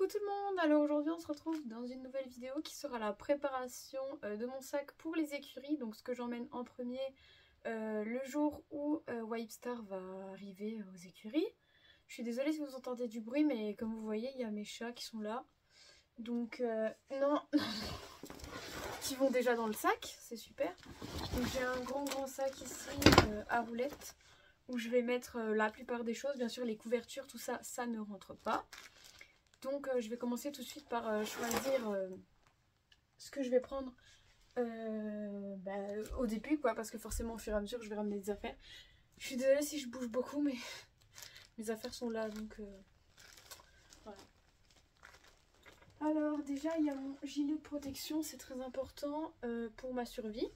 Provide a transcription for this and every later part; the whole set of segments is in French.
Coucou tout le monde. Alors aujourd'hui on se retrouve dans une nouvelle vidéo qui sera la préparation de mon sac pour les écuries. Donc ce que j'emmène en premier le jour où Wipestar va arriver aux écuries. Je suis désolée si vous entendez du bruit, mais comme vous voyez il y a mes chats qui sont là. Donc non, qui vont déjà dans le sac, c'est super. Donc j'ai un grand sac ici à roulettes où je vais mettre la plupart des choses. Bien sûr les couvertures, tout ça, ça ne rentre pas. Donc je vais commencer tout de suite par choisir ce que je vais prendre au début, quoi, parce que forcément au fur et à mesure je vais ramener des affaires. Je suis désolée si je bouge beaucoup, mais mes affaires sont là, donc voilà. Alors déjà il y a mon gilet de protection, c'est très important pour ma survie.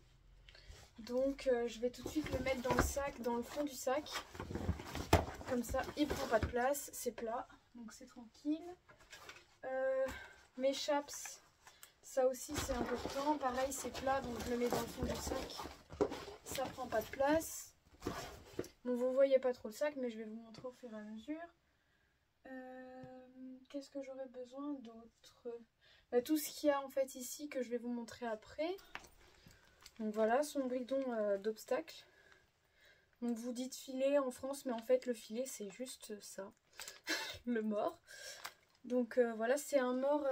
Donc je vais tout de suite le mettre dans le sac, dans le fond du sac. Comme ça il prend pas de place, c'est plat, donc c'est tranquille. Mes chaps, ça aussi c'est important, pareil c'est plat, donc je le mets dans le fond du sac, ça prend pas de place. Bon, vous voyez pas trop le sac, mais je vais vous montrer au fur et à mesure. Qu'est-ce que j'aurais besoin d'autre? Tout ce qu'il y a en fait ici que je vais vous montrer après. Donc voilà, son bridon d'obstacle. Donc vous dites filet en France, mais en fait le filet c'est juste ça, le mort. Donc voilà, c'est un mort,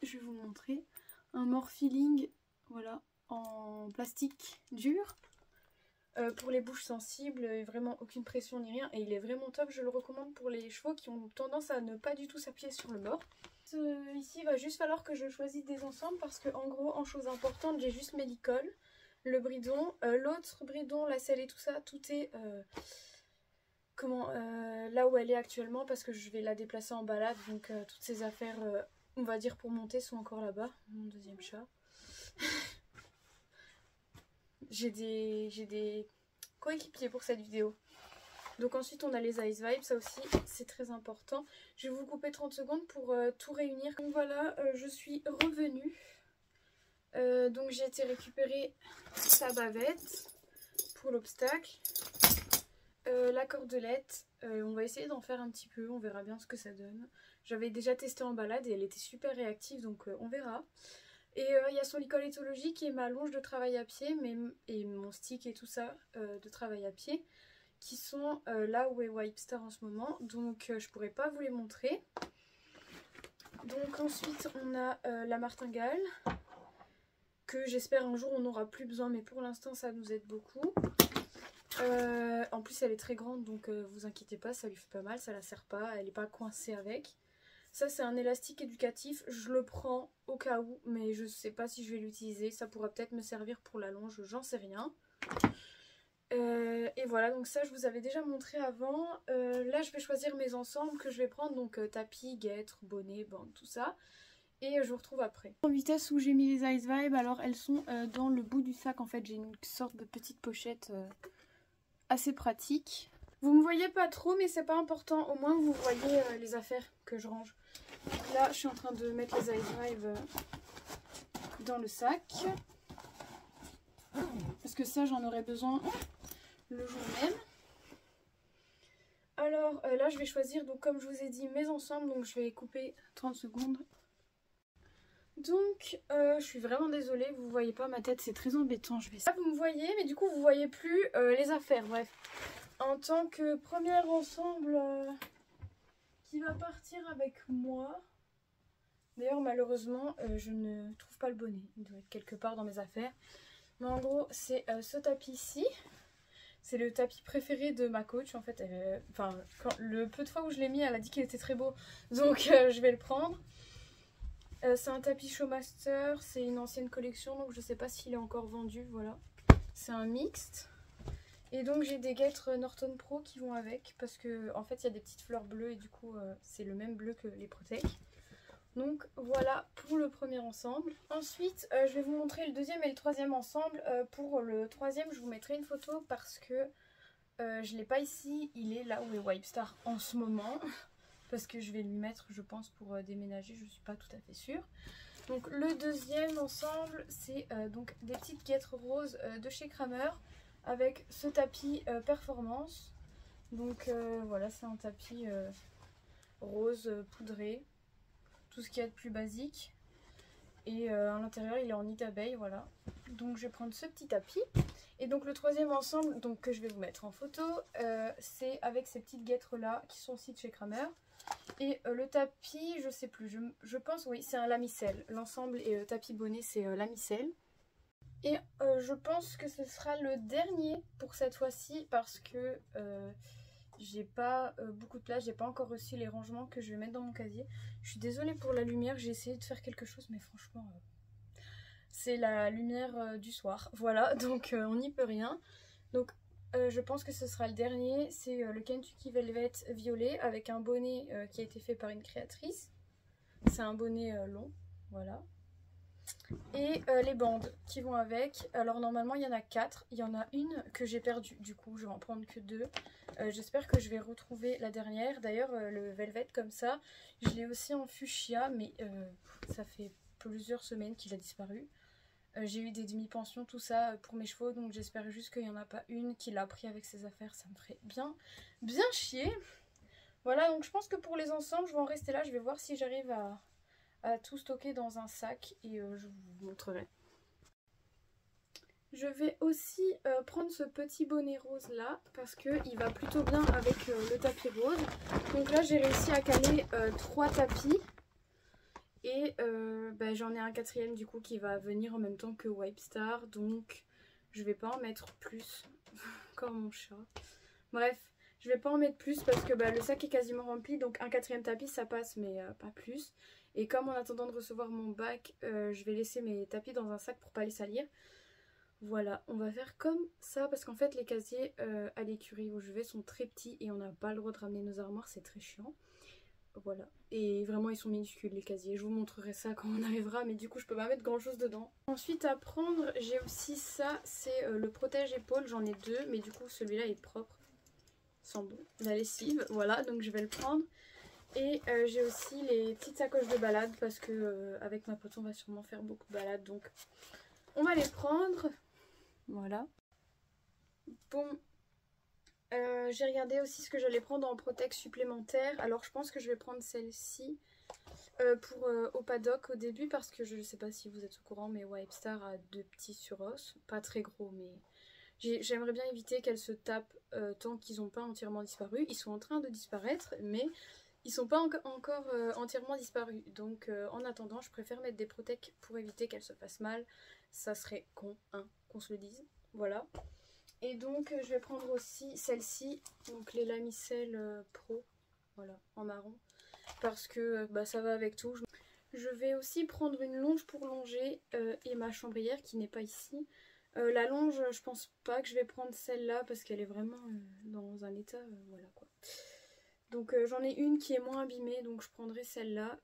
je vais vous montrer, un mort feeling, voilà, en plastique dur. Pour les bouches sensibles, vraiment aucune pression ni rien, et il est vraiment top, je le recommande pour les chevaux qui ont tendance à ne pas du tout s'appuyer sur le mort. Ici, il va juste falloir que je choisisse des ensembles parce que en gros, en chose importante, j'ai juste mes licoles, le bridon, l'autre bridon, la selle et tout ça, tout est... là où elle est actuellement parce que je vais la déplacer en balade, donc toutes ces affaires on va dire pour monter sont encore là-bas. Mon deuxième chat. j'ai des coéquipiers pour cette vidéo. Donc ensuite on a les Ice Vibes, ça aussi c'est très important. Je vais vous couper 30 secondes pour tout réunir. Donc voilà, je suis revenue. Donc j'ai été récupérer sa bavette pour l'obstacle. La cordelette, on va essayer d'en faire un petit peu, on verra bien ce que ça donne. J'avais déjà testé en balade et elle était super réactive, donc on verra. Et il y a son licol éthologique et ma longe de travail à pied, et mon stick et tout ça de travail à pied, qui sont là où est Wipestar en ce moment, donc je pourrais pas vous les montrer. Donc ensuite on a la martingale, que j'espère un jour on n'aura plus besoin, mais pour l'instant ça nous aide beaucoup. En plus elle est très grande, donc vous inquiétez pas, ça lui fait pas mal, ça la serre pas, elle est pas coincée avec. Ça c'est un élastique éducatif, je le prends au cas où, mais je sais pas si je vais l'utiliser, ça pourra peut-être me servir pour la longe, j'en sais rien. Et voilà, donc ça je vous avais déjà montré avant. Là je vais choisir mes ensembles que je vais prendre, donc tapis, guêtre, bonnet, bande, tout ça. Et je vous retrouve après. En vitesse où j'ai mis les Ice Vibes, alors elles sont dans le bout du sac, en fait j'ai une sorte de petite pochette assez pratique. Vous me voyez pas trop, mais c'est pas important, au moins vous voyez les affaires que je range. Donc là je suis en train de mettre les Ice Vibes dans le sac, parce que ça j'en aurai besoin le jour même. Alors là je vais choisir, donc comme je vous ai dit, mes ensembles, donc je vais couper 30 secondes. Donc je suis vraiment désolée, vous voyez pas ma tête, c'est très embêtant. Là vous me voyez, mais du coup vous voyez plus les affaires. Bref, en tant que premier ensemble qui va partir avec moi, d'ailleurs malheureusement je ne trouve pas le bonnet, il doit être quelque part dans mes affaires. Mais en gros c'est ce tapis ici. C'est le tapis préféré de ma coach en fait. Le peu de fois où je l'ai mis, elle a dit qu'il était très beau, donc je vais le prendre. C'est un tapis Showmaster, c'est une ancienne collection, donc je sais pas s'il est encore vendu, voilà. C'est un mixte. Et donc j'ai des guêtres Norton Pro qui vont avec, parce que en fait il y a des petites fleurs bleues et du coup c'est le même bleu que les Protec. Donc voilà pour le premier ensemble. Ensuite je vais vous montrer le deuxième et le troisième ensemble. Pour le troisième je vous mettrai une photo parce que je l'ai pas ici, il est là où est Wipestar en ce moment. Parce que je vais lui mettre, je pense, pour déménager, je suis pas tout à fait sûre. Donc le deuxième ensemble, c'est donc des petites guêtres roses de chez Kramer avec ce tapis performance. Donc voilà, c'est un tapis rose poudré, tout ce qu'il y a de plus basique. Et à l'intérieur il est en nid d'abeille, voilà. Donc je vais prendre ce petit tapis. Et donc le troisième ensemble donc, que je vais vous mettre en photo, c'est avec ces petites guêtres là qui sont aussi de chez Kramer. Et le tapis, je sais plus, je pense, oui, c'est un lamicelle. L'ensemble et tapis bonnet, c'est lamicelle. Et je pense que ce sera le dernier pour cette fois-ci parce que j'ai pas beaucoup de place, j'ai pas encore reçu les rangements que je vais mettre dans mon casier. Je suis désolée pour la lumière, j'ai essayé de faire quelque chose, mais franchement, c'est la lumière du soir. Voilà, donc on n'y peut rien. Donc je pense que ce sera le dernier, c'est le Kentucky Velvet violet avec un bonnet qui a été fait par une créatrice. C'est un bonnet long, voilà. Et les bandes qui vont avec. Alors normalement il y en a 4, il y en a une que j'ai perdue, du coup je vais en prendre que 2. J'espère que je vais retrouver la dernière. D'ailleurs le velvet comme ça, je l'ai aussi en fuchsia, mais ça fait plusieurs semaines qu'il a disparu. J'ai eu des demi-pensions, tout ça pour mes chevaux, donc j'espère juste qu'il n'y en a pas une qui l'a pris avec ses affaires, ça me ferait bien chier. Voilà, donc je pense que pour les ensembles, je vais en rester là, je vais voir si j'arrive à tout stocker dans un sac et je vous montrerai. Je vais aussi prendre ce petit bonnet rose là parce qu'il va plutôt bien avec le tapis rose. Donc là j'ai réussi à caler 3 tapis. Et j'en ai un 4e du coup qui va venir en même temps que Wipe Star. Donc je vais pas en mettre plus. Comme mon chat. Bref, je vais pas en mettre plus parce que le sac est quasiment rempli. Donc un 4e tapis ça passe mais pas plus. Et comme en attendant de recevoir mon bac, je vais laisser mes tapis dans un sac pour pas les salir. Voilà, on va faire comme ça parce qu'en fait les casiers à l'écurie où je vais sont très petits et on n'a pas le droit de ramener nos armoires, c'est très chiant. Voilà, et vraiment ils sont minuscules les casiers, je vous montrerai ça quand on arrivera, mais du coup je peux pas mettre grand chose dedans. Ensuite à prendre, j'ai aussi ça, c'est le protège épaule, j'en ai 2, mais du coup celui-là est propre, sans bon, la lessive, voilà, donc je vais le prendre. Et j'ai aussi les petites sacoches de balade parce que avec ma pote on va sûrement faire beaucoup de balades, donc on va les prendre, voilà. Bon. J'ai regardé aussi ce que j'allais prendre en Protex supplémentaire. Alors je pense que je vais prendre celle-ci pour au paddock au début parce que je ne sais pas si vous êtes au courant, mais Wipe Star a 2 petits suros, pas très gros, mais j'aimerais bien éviter qu'elles se tapent tant qu'ils n'ont pas entièrement disparu. Ils sont en train de disparaître, mais ils sont pas encore entièrement disparus. Donc en attendant, je préfère mettre des Protec pour éviter qu'elles se fassent mal. Ça serait con, hein, qu'on se le dise. Voilà. Et donc je vais prendre aussi celle-ci, donc les lamicelles pro, voilà, en marron, parce que ça va avec tout. Je vais aussi prendre une longe pour longer et ma chambrière qui n'est pas ici. La longe, je pense pas que je vais prendre celle-là parce qu'elle est vraiment dans un état, voilà quoi. Donc j'en ai une qui est moins abîmée, donc je prendrai celle-là.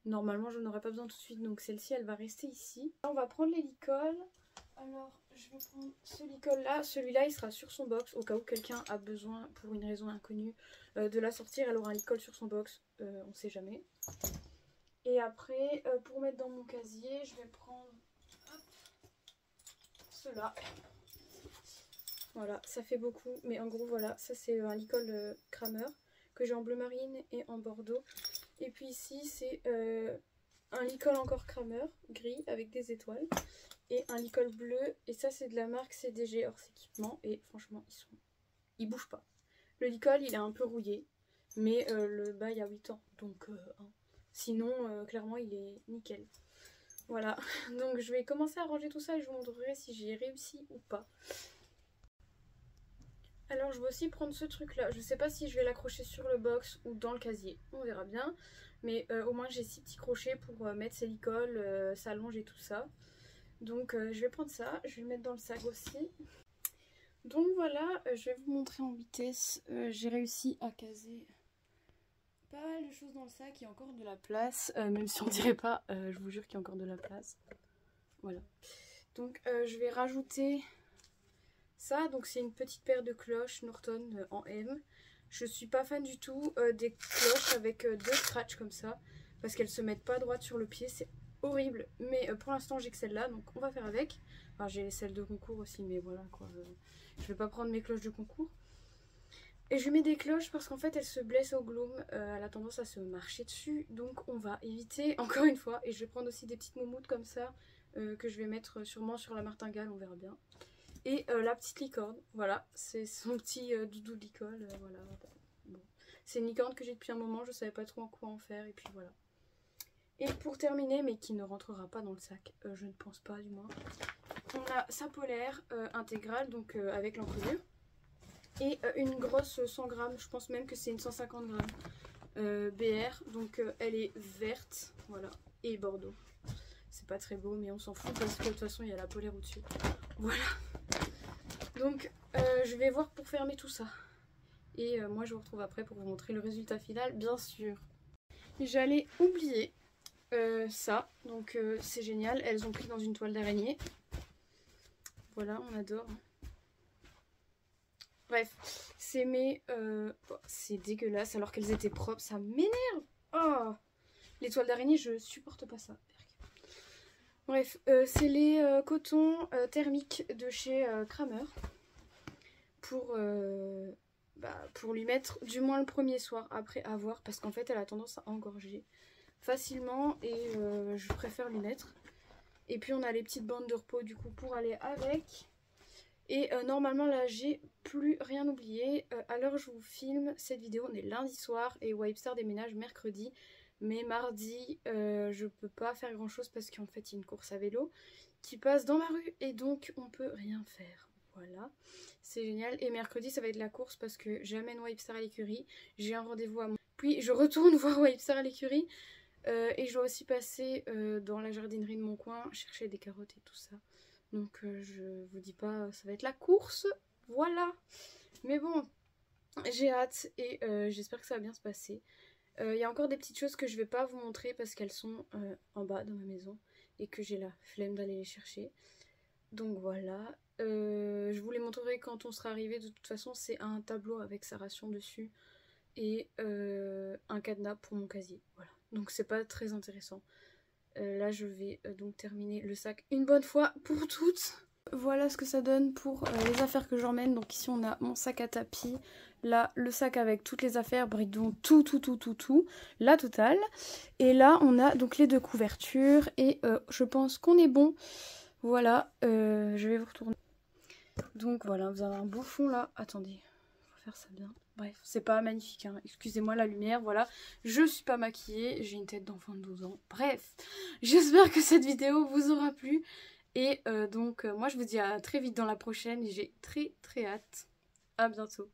Normalement je n'en aurai pas besoin tout de suite, donc celle-ci elle va rester ici. On va prendre les licoles. Alors, je vais prendre ce licol là. Celui-là, il sera sur son box au cas où quelqu'un a besoin, pour une raison inconnue, de la sortir. Elle aura un licol sur son box, on ne sait jamais. Et après, pour mettre dans mon casier, je vais prendre ceux-là. Voilà, ça fait beaucoup. Mais en gros, voilà, ça c'est un licol Kramer que j'ai en bleu marine et en bordeaux. Et puis ici, c'est un licol encore Kramer, gris, avec des étoiles. Et un licol bleu, et ça c'est de la marque CDG hors équipement, et franchement ils bougent pas. Le licol il est un peu rouillé, mais le bas il y a 8 ans, donc sinon clairement il est nickel. Voilà, donc je vais commencer à ranger tout ça et je vous montrerai si j'ai réussi ou pas. Alors je vais aussi prendre ce truc là, je sais pas si je vais l'accrocher sur le box ou dans le casier, on verra bien. Mais au moins j'ai 6 petits crochets pour mettre ces licoles, sa longe et tout ça. Donc je vais prendre ça, je vais le mettre dans le sac aussi. Donc voilà, je vais vous montrer en vitesse. J'ai réussi à caser pas mal de choses dans le sac, il y a encore de la place. Même si on dirait pas, je vous jure qu'il y a encore de la place. Voilà. Donc je vais rajouter ça. Donc c'est une petite paire de cloches Norton en M. Je suis pas fan du tout des cloches avec 2 scratchs comme ça. Parce qu'elles se mettent pas droite sur le pied, c'est horrible, mais pour l'instant j'ai que celle-là, donc on va faire avec. Enfin j'ai celle de concours aussi, mais voilà quoi, je vais pas prendre mes cloches de concours. Et je lui mets des cloches parce qu'en fait elle se blesse au gloom, elle a tendance à se marcher dessus, donc on va éviter encore une fois. Et je vais prendre aussi des petites moumoutes comme ça que je vais mettre sûrement sur la martingale, on verra bien. Et la petite licorne, voilà, c'est son petit doudou de l'école, voilà. Bon. C'est une licorne que j'ai depuis un moment, je savais pas trop en quoi en faire et puis voilà. Et pour terminer, mais qui ne rentrera pas dans le sac, je ne pense pas du moins, on a sa polaire intégrale, donc avec l'encolure. Et une grosse 100 grammes, je pense même que c'est une 150 grammes BR, donc elle est verte, voilà, et bordeaux. C'est pas très beau, mais on s'en fout parce que de toute façon il y a la polaire au-dessus. Voilà. Donc je vais voir pour fermer tout ça. Et moi je vous retrouve après pour vous montrer le résultat final, bien sûr. J'allais oublier ça, donc c'est génial, elles ont pris dans une toile d'araignée. Voilà, on adore. Bref, c'est mes... oh, c'est dégueulasse alors qu'elles étaient propres, ça m'énerve. Oh, les toiles d'araignée, je supporte pas ça. Bref, c'est les cotons thermiques de chez Kramer. Pour lui mettre du moins le premier soir, après avoir, parce qu'en fait elle a tendance à engorger facilement et je préfère lui mettre. Et puis on a les petites bandes de repos du coup pour aller avec. Et normalement là j'ai plus rien oublié. À l'heure où je vous filme cette vidéo, on est lundi soir et Wipestar déménage mercredi. Mais mardi je peux pas faire grand chose parce qu'en fait il y a une course à vélo qui passe dans ma rue et donc on peut rien faire. Voilà, c'est génial. Et mercredi ça va être la course parce que j'amène Wipestar à l'écurie. J'ai un rendez-vous à moi. Puis je retourne voir Wipestar à l'écurie. Et je dois aussi passer dans la jardinerie de mon coin, chercher des carottes et tout ça. Donc je vous dis pas, ça va être la course, voilà. Mais bon, j'ai hâte et j'espère que ça va bien se passer. Il y a encore des petites choses que je vais pas vous montrer parce qu'elles sont en bas dans ma maison et que j'ai la flemme d'aller les chercher. Donc voilà, je vous les montrerai quand on sera arrivé. De toute façon, c'est un tableau avec sa ration dessus et un cadenas pour mon casier, voilà. Donc c'est pas très intéressant. Là je vais donc terminer le sac une bonne fois pour toutes. Voilà ce que ça donne pour les affaires que j'emmène. Donc ici on a mon sac à tapis. Là le sac avec toutes les affaires, bridon, tout, la totale. Et là on a donc les deux couvertures. Et je pense qu'on est bon. Voilà, je vais vous retourner. Donc voilà, vous avez un beau fond là. Attendez, on va faire ça bien. Bref, c'est pas magnifique, hein. Excusez-moi la lumière, voilà. Je suis pas maquillée, j'ai une tête d'enfant de 12 ans. Bref, j'espère que cette vidéo vous aura plu. Et donc, moi je vous dis à très vite dans la prochaine. J'ai très hâte. À bientôt.